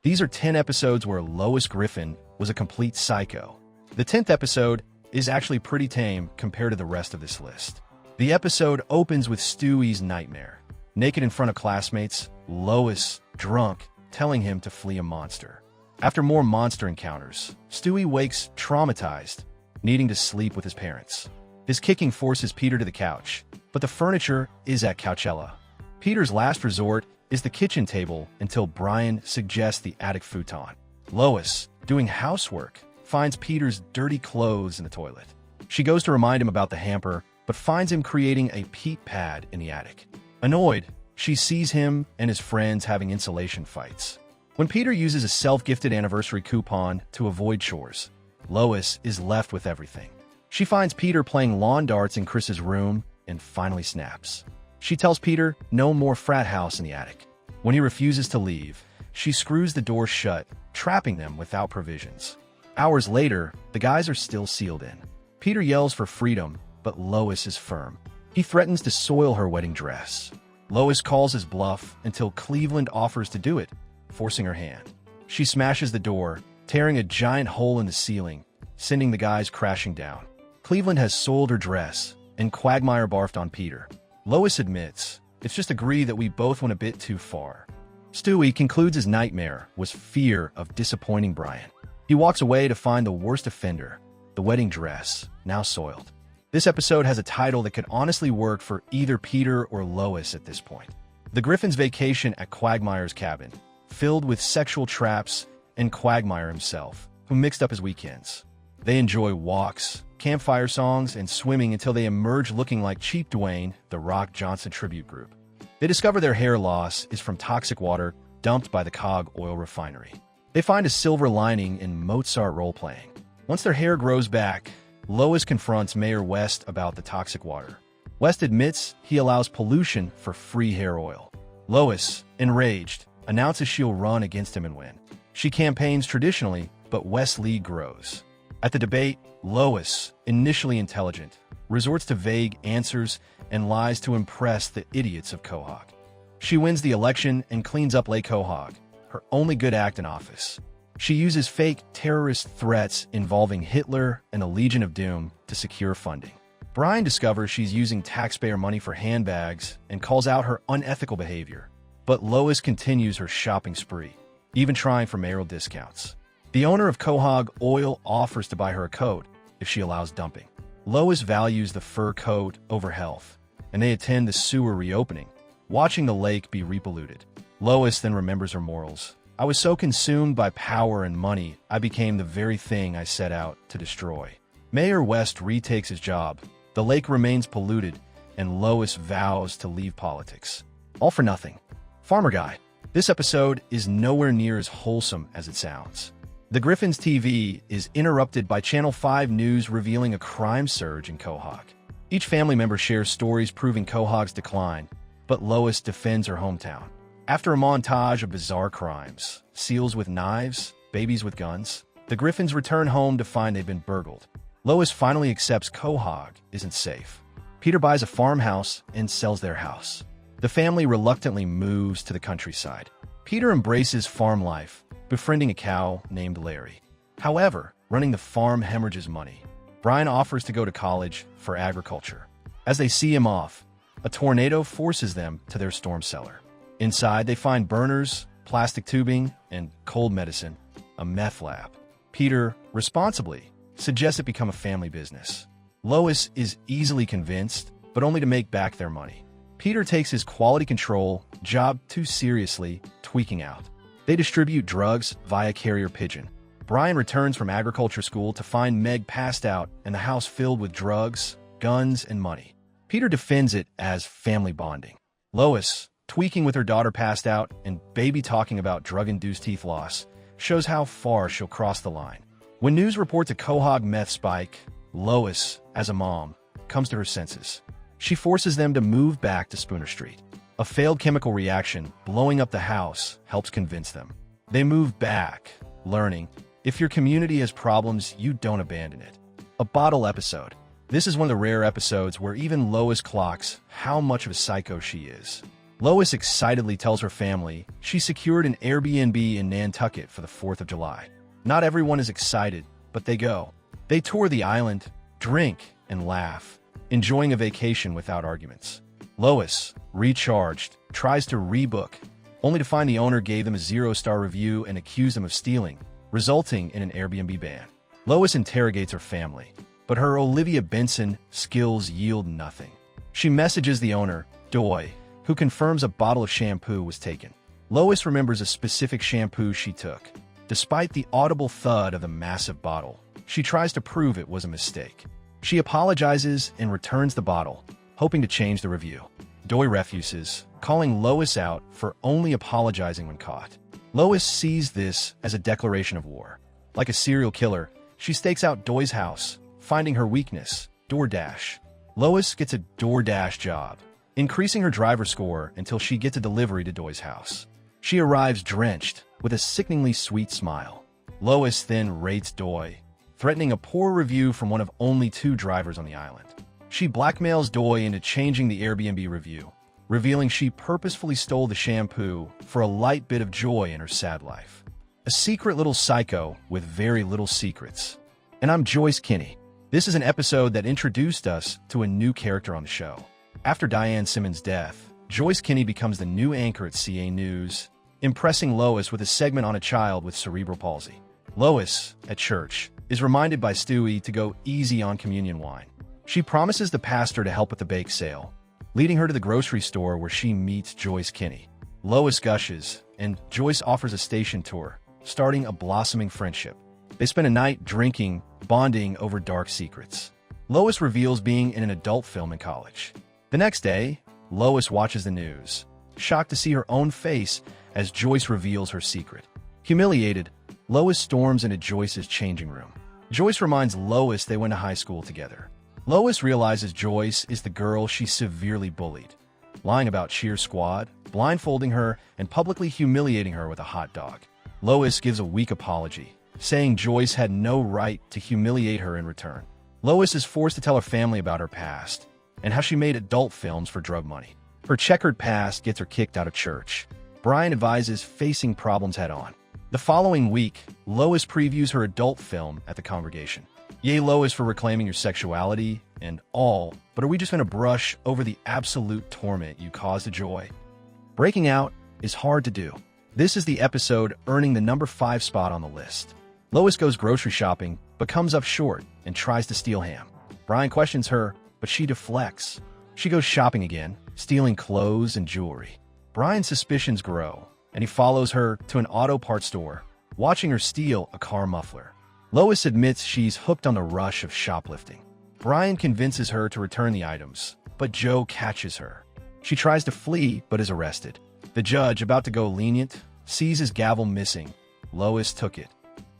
These are 10 episodes where Lois Griffin was a complete psycho. The 10th episode is actually pretty tame compared to the rest of this list. The episode opens with Stewie's nightmare. Naked in front of classmates, Lois, drunk, telling him to flee a monster. After more monster encounters, Stewie wakes traumatized, needing to sleep with his parents. His kicking forces Peter to the couch, but the furniture is at Coachella. Peter's last resort is the kitchen table until Brian suggests the attic futon. Lois, doing housework, finds Peter's dirty clothes in the toilet. She goes to remind him about the hamper, but finds him creating a peat pad in the attic. Annoyed, she sees him and his friends having insulation fights. When Peter uses a self-gifted anniversary coupon to avoid chores, Lois is left with everything. She finds Peter playing lawn darts in Chris's room and finally snaps. She tells Peter no more frat house in the attic. When he refuses to leave, she screws the door shut, trapping them without provisions. Hours later, the guys are still sealed in. Peter yells for freedom, but Lois is firm. He threatens to soil her wedding dress. Lois calls his bluff until Cleveland offers to do it, forcing her hand. She smashes the door, tearing a giant hole in the ceiling, sending the guys crashing down. Cleveland has soiled her dress, and Quagmire barfed on Peter. Lois admits, "It's just agree that we both went a bit too far." Stewie concludes his nightmare was fear of disappointing Brian. He walks away to find the worst offender, the wedding dress, now soiled. This episode has a title that could honestly work for either Peter or Lois at this point. The Griffins vacation at Quagmire's cabin, filled with sexual traps and Quagmire himself, who mixed up his weekends. They enjoy walks, campfire songs, and swimming until they emerge looking like Cheap Dwayne, the Rock Johnson tribute group. They discover their hair loss is from toxic water dumped by the Cog oil refinery. They find a silver lining in Mozart role-playing. Once their hair grows back, Lois confronts Mayor West about the toxic water. West admits he allows pollution for free hair oil. Lois, enraged, announces she'll run against him and win. She campaigns traditionally, but West's lead grows. At the debate, Lois, initially intelligent, resorts to vague answers and lies to impress the idiots of Quahog. She wins the election and cleans up Lake Quahog, her only good act in office. She uses fake terrorist threats involving Hitler and the Legion of Doom to secure funding. Brian discovers she's using taxpayer money for handbags and calls out her unethical behavior. But Lois continues her shopping spree, even trying for mayoral discounts. The owner of Quahog Oil offers to buy her a coat if she allows dumping. Lois values the fur coat over health, and they attend the sewer reopening, watching the lake be repolluted. Lois then remembers her morals. "I was so consumed by power and money, I became the very thing I set out to destroy." Mayor West retakes his job. The lake remains polluted, and Lois vows to leave politics. All for nothing. Farmer Guy. This episode is nowhere near as wholesome as it sounds. The Griffins TV is interrupted by Channel 5 News revealing a crime surge in Quahog. Each family member shares stories proving Quahog's decline, but Lois defends her hometown. After a montage of bizarre crimes, seals with knives, babies with guns, the Griffins return home to find they've been burgled. Lois finally accepts Quahog isn't safe. Peter buys a farmhouse and sells their house. The family reluctantly moves to the countryside. Peter embraces farm life, befriending a cow named Larry. However, running the farm hemorrhages money. Brian offers to go to college for agriculture. As they see him off, a tornado forces them to their storm cellar. Inside, they find burners, plastic tubing, and cold medicine, a meth lab. Peter, responsibly, suggests it become a family business. Lois is easily convinced, but only to make back their money. Peter takes his quality control job too seriously, tweaking out. They distribute drugs via carrier pigeon. Brian returns from agriculture school to find Meg passed out and the house filled with drugs, guns, and money. Peter defends it as family bonding. Lois, tweaking with her daughter passed out and baby talking about drug-induced teeth loss, shows how far she'll cross the line. When news reports a Quahog meth spike, Lois, as a mom, comes to her senses. She forces them to move back to Spooner Street. A failed chemical reaction blowing up the house helps convince them. They move back, learning, if your community has problems, you don't abandon it. A bottle episode. This is one of the rare episodes where even Lois clocks how much of a psycho she is. Lois excitedly tells her family she secured an Airbnb in Nantucket for the 4th of July. Not everyone is excited, but they go. They tour the island, drink, and laugh, enjoying a vacation without arguments. Lois, recharged, tries to rebook, only to find the owner gave them a 0-star review and accused them of stealing, resulting in an Airbnb ban. Lois interrogates her family, but her Olivia Benson skills yield nothing. She messages the owner, Doy, who confirms a bottle of shampoo was taken. Lois remembers a specific shampoo she took. Despite the audible thud of the massive bottle, she tries to prove it was a mistake. She apologizes and returns the bottle, hoping to change the review. Doy refuses, calling Lois out for only apologizing when caught. Lois sees this as a declaration of war. Like a serial killer, she stakes out Doy's house, finding her weakness, DoorDash. Lois gets a DoorDash job, increasing her driver score until she gets a delivery to Doy's house. She arrives drenched, with a sickeningly sweet smile. Lois then rates Doy, threatening a poor review from one of only 2 drivers on the island. She blackmails Doy into changing the Airbnb review, revealing she purposefully stole the shampoo for a light bit of joy in her sad life. A secret little psycho with very little secrets. And I'm Joyce Kinney. This is an episode that introduced us to a new character on the show. After Diane Simmons' death, Joyce Kinney becomes the new anchor at CA News, impressing Lois with a segment on a child with cerebral palsy. Lois, at church, is reminded by Stewie to go easy on communion wine. She promises the pastor to help with the bake sale, leading her to the grocery store where she meets Joyce Kinney. Lois gushes, and Joyce offers a station tour, starting a blossoming friendship. They spend a night drinking, bonding over dark secrets. Lois reveals being in an adult film in college. The next day, Lois watches the news, shocked to see her own face as Joyce reveals her secret. Humiliated, Lois storms into Joyce's changing room. Joyce reminds Lois they went to high school together. Lois realizes Joyce is the girl she severely bullied, lying about Cheer Squad, blindfolding her, and publicly humiliating her with a hot dog. Lois gives a weak apology, saying Joyce had no right to humiliate her in return. Lois is forced to tell her family about her past and how she made adult films for drug money. Her checkered past gets her kicked out of church. Brian advises facing problems head-on. The following week, Lois previews her adult film at the congregation. Yay, Lois, for reclaiming your sexuality and all, but are we just going to brush over the absolute torment you caused to Joy? Breaking out is hard to do. This is the episode earning the number 5 spot on the list. Lois goes grocery shopping, but comes up short and tries to steal ham. Brian questions her, but she deflects. She goes shopping again, stealing clothes and jewelry. Brian's suspicions grow, and he follows her to an auto parts store, watching her steal a car muffler. Lois admits she's hooked on the rush of shoplifting. Brian convinces her to return the items, but Joe catches her. She tries to flee, but is arrested. The judge, about to go lenient, sees his gavel missing. Lois took it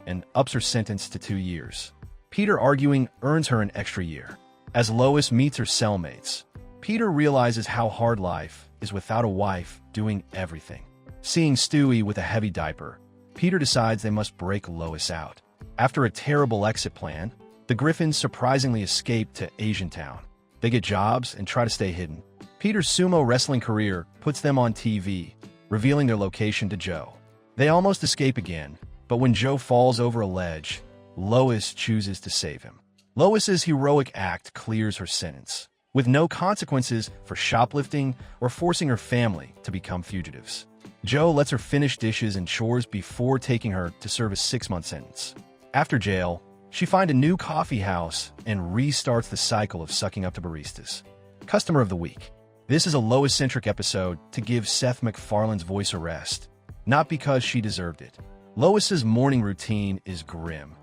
and ups her sentence to 2 years. Peter, arguing, earns her an extra year. As Lois meets her cellmates, Peter realizes how hard life is without a wife doing everything. Seeing Stewie with a heavy diaper, Peter decides they must break Lois out. After a terrible exit plan, the Griffins surprisingly escape to Asian Town. They get jobs and try to stay hidden. Peter's sumo wrestling career puts them on TV, revealing their location to Joe. They almost escape again, but when Joe falls over a ledge, Lois chooses to save him. Lois's heroic act clears her sentence, with no consequences for shoplifting or forcing her family to become fugitives. Joe lets her finish dishes and chores before taking her to serve a 6-month sentence. After jail, she finds a new coffee house and restarts the cycle of sucking up to baristas. Customer of the Week. This is a Lois-centric episode to give Seth MacFarlane's voice a rest, not because she deserved it. Lois's morning routine is grim.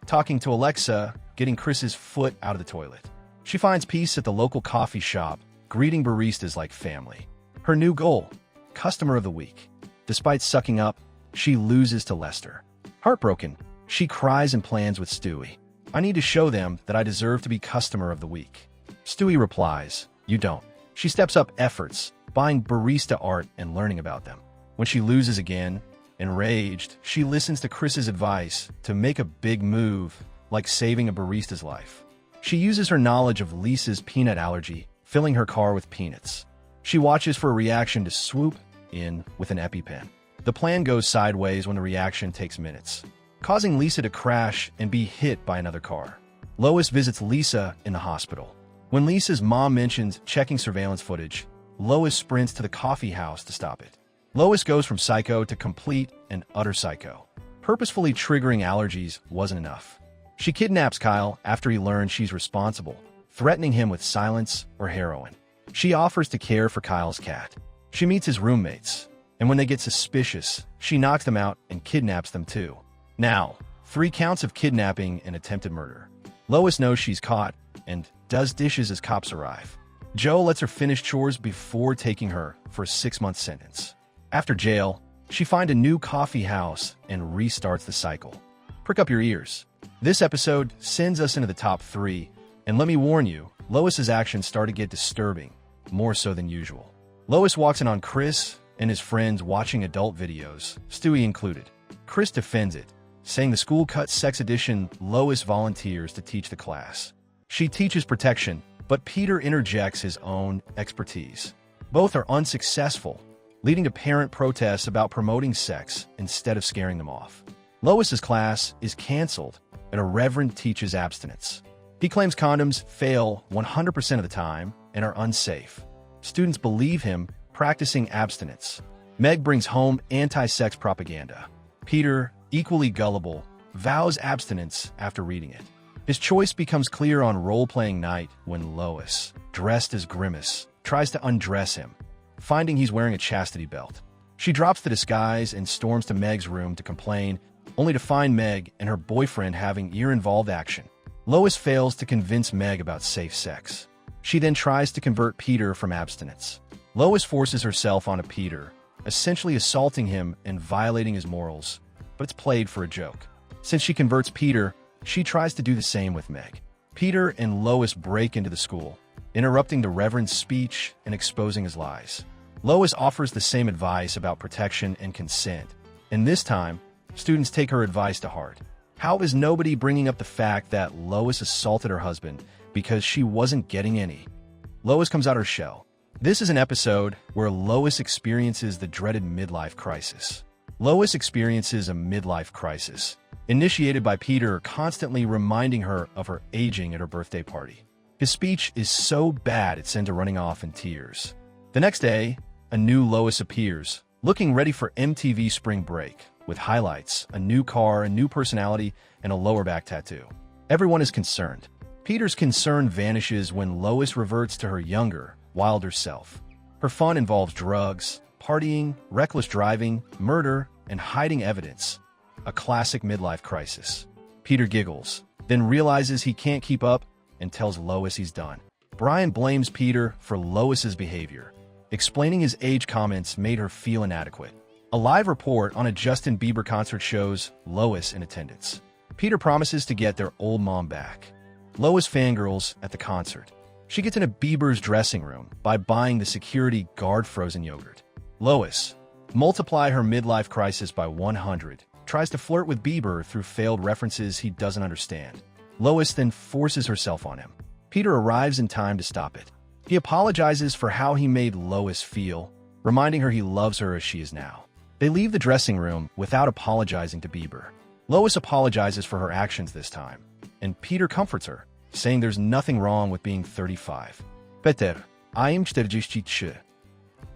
Talking to Alexa, getting Chris's foot out of the toilet. She finds peace at the local coffee shop, greeting baristas like family. Her new goal, Customer of the Week. Despite sucking up, she loses to Lester. Heartbroken, she cries and plans with Stewie. I need to show them that I deserve to be Customer of the Week. Stewie replies, you don't. She steps up efforts, buying barista art and learning about them. When she loses again, enraged, she listens to Chris's advice to make a big move, like saving a barista's life. She uses her knowledge of Lisa's peanut allergy, filling her car with peanuts. She watches for a reaction to swoop in with an EpiPen. The plan goes sideways when the reaction takes minutes, causing Lisa to crash and be hit by another car. Lois visits Lisa in the hospital. When Lisa's mom mentions checking surveillance footage, Lois sprints to the coffee house to stop it. Lois goes from psycho to complete and utter psycho. Purposefully triggering allergies wasn't enough. She kidnaps Kyle after he learns she's responsible, threatening him with silence or heroin. She offers to care for Kyle's cat. She meets his roommates, and when they get suspicious, she knocks them out and kidnaps them too. Now, 3 counts of kidnapping and attempted murder. Lois knows she's caught and does dishes as cops arrive. Joe lets her finish chores before taking her for a 6-month sentence. After jail, she finds a new coffee house and restarts the cycle. Prick up your ears. This episode sends us into the top 3, and let me warn you, Lois's actions start to get disturbing, more so than usual. Lois walks in on Chris and his friends watching adult videos, Stewie included. Chris defends it, saying the school cut sex edition. Lois volunteers to teach the class. She teaches protection, but Peter interjects his own expertise. Both are unsuccessful, leading to parent protests about promoting sex instead of scaring them off. Lois's class is canceled, and a reverend teaches abstinence. He claims condoms fail 100% of the time and are unsafe. Students believe him, practicing abstinence. Meg brings home anti-sex propaganda. Peter, equally gullible, vows abstinence after reading it. His choice becomes clear on role-playing night when Lois, dressed as Grimace, tries to undress him, finding he's wearing a chastity belt. She drops the disguise and storms to Meg's room to complain, only to find Meg and her boyfriend having ear-involved action. Lois fails to convince Meg about safe sex. She then tries to convert Peter from abstinence. Lois forces herself onto Peter, essentially assaulting him and violating his morals, but it's played for a joke. Since she converts Peter, she tries to do the same with Meg. Peter and Lois break into the school, interrupting the Reverend's speech and exposing his lies. Lois offers the same advice about protection and consent, and this time, students take her advice to heart. How is nobody bringing up the fact that Lois assaulted her husband because she wasn't getting any? Lois comes out her shell. This is an episode where Lois experiences the dreaded midlife crisis. Lois experiences a midlife crisis, initiated by Peter constantly reminding her of her aging at her birthday party. His speech is so bad it sends her running off in tears. The next day, a new Lois appears, looking ready for MTV Spring Break, with highlights, a new car, a new personality, and a lower back tattoo. Everyone is concerned. Peter's concern vanishes when Lois reverts to her younger, wilder self. Her fun involves drugs, partying, reckless driving, murder, and hiding evidence. A classic midlife crisis. Peter giggles, then realizes he can't keep up and tells Lois he's done. Brian blames Peter for Lois's behavior, explaining his age comments made her feel inadequate. A live report on a Justin Bieber concert shows Lois in attendance. Peter promises to get their old mom back. Lois fangirls at the concert. She gets into Bieber's dressing room by buying the security guard frozen yogurt. Lois, multiply her midlife crisis by 100, tries to flirt with Bieber through failed references he doesn't understand. Lois then forces herself on him. Peter arrives in time to stop it. He apologizes for how he made Lois feel, reminding her he loves her as she is now. They leave the dressing room without apologizing to Bieber. Lois apologizes for her actions this time, and Peter comforts her, saying there's nothing wrong with being 35. Peter, I am 43.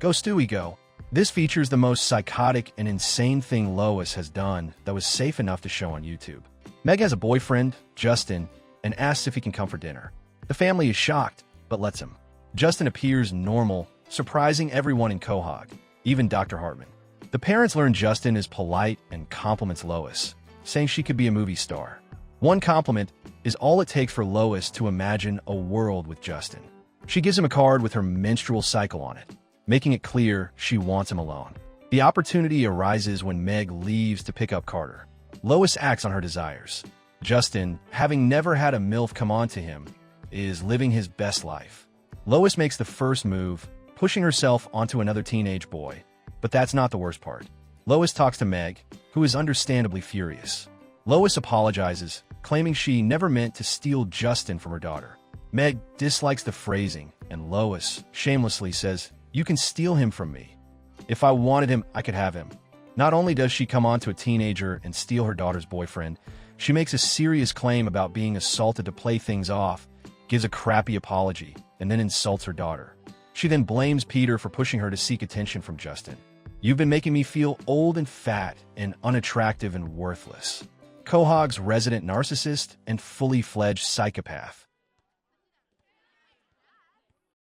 Go Stewie, go. This features the most psychotic and insane thing Lois has done that was safe enough to show on YouTube. Meg has a boyfriend, Justin, and asks if he can come for dinner. The family is shocked, but lets him. Justin appears normal, surprising everyone in Quahog, even Dr. Hartman. The parents learn Justin is polite and compliments Lois, saying she could be a movie star. One compliment is all it takes for Lois to imagine a world with Justin. She gives him a card with her menstrual cycle on it, making it clear she wants him alone. The opportunity arises when Meg leaves to pick up Carter. Lois acts on her desires. Justin, having never had a MILF come on to him, is living his best life. Lois makes the first move, pushing herself onto another teenage boy. But that's not the worst part. Lois talks to Meg, who is understandably furious. Lois apologizes, claiming she never meant to steal Justin from her daughter. Meg dislikes the phrasing, and Lois shamelessly says, You can steal him from me. If I wanted him, I could have him. Not only does she come on to a teenager and steal her daughter's boyfriend, she makes a serious claim about being assaulted to play things off, gives a crappy apology, and then insults her daughter. She then blames Peter for pushing her to seek attention from Justin. You've been making me feel old and fat and unattractive and worthless. Quahog's resident narcissist and fully fledged psychopath.